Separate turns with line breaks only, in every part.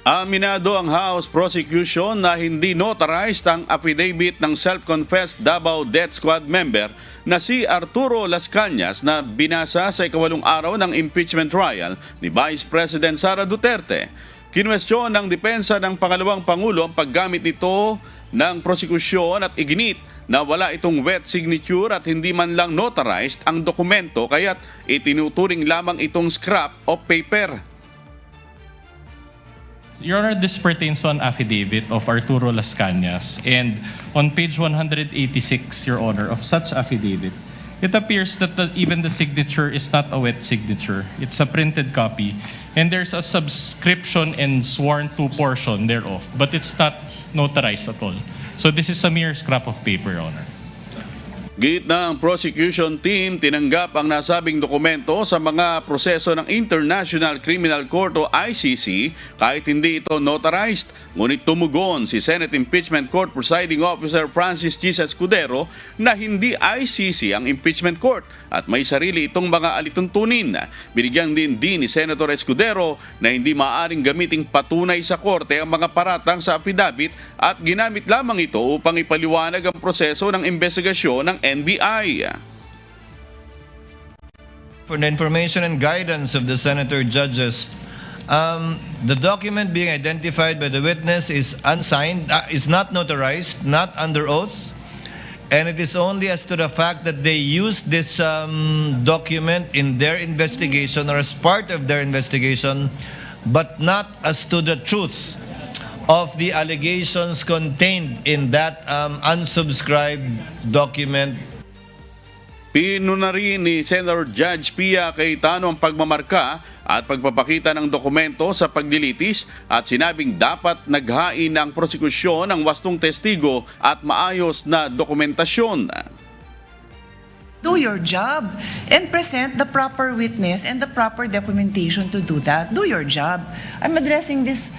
Aminado ang House Prosecution na hindi notarized ang affidavit ng self-confessed Davao Death Squad member na si Arturo Las Cañas na binasa sa ikawalong araw ng impeachment trial ni Vice President Sara Duterte. Kinwestiyon ng depensa ng pangalawang Pangulo ang paggamit nito ng prosekusyon at iginit na wala itong wet signature at hindi man lang notarized ang dokumento kaya't itinuturing lamang itong scrap of paper.
Your Honor, this pertains to an affidavit of Arturo Las Cañas, and on page 186, Your Honor, of such affidavit, it appears that even the signature is not a wet signature. It's a printed copy, and there's a subscription and sworn to portion thereof, but it's not notarized at all. So this is a mere scrap of paper, Your Honor.
Git ng prosecution team, tinanggap ang nasabing dokumento sa mga proseso ng International Criminal Court o ICC kahit hindi ito notarized. Ngunit tumugon si Senate Impeachment Court Presiding Officer Francis G. Escudero na hindi ICC ang impeachment court at may sarili itong mga alituntunin. Binigyan din ni Senator Escudero na hindi maaaring gamiting patunay sa korte ang mga paratang sa affidavit at ginamit lamang ito upang ipaliwanag ang proseso ng investigasyon ng NBI.
For the information and guidance of the senator judges, the document being identified by the witness is unsigned, is not notarized, not under oath, and it is only as to the fact that they used this document in their investigation or as part of their investigation, but not as to the truth of the allegations contained in that unsubscribed document.
Pinuna rin ni Senator Judge Pia Cayetano ang pagmamarka at pagpapakita ng dokumento sa paglilitis at sinabing dapat naghain ang prosekusyon ng wastong testigo at maayos na dokumentasyon.
Do your job and present the proper witness and the proper documentation to do that. Do your job. I'm addressing this,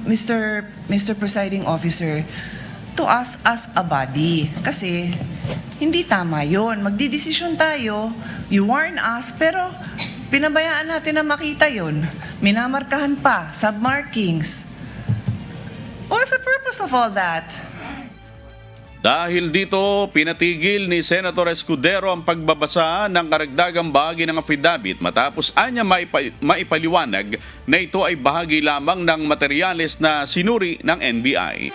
Mr. Presiding Officer, to us as a body. Kasi hindi tama yun. Magdidesisyon tayo, you warn us, pero pinabayaan natin na makita yun. Minamarkahan pa, submarkings. What's the purpose of all that?
Dahil dito, pinatigil ni Senator Escudero ang pagbabasa ng karagdagang bahagi ng affidavit matapos anya maipaliwanag na ito ay bahagi lamang ng materyales na sinuri ng NBI.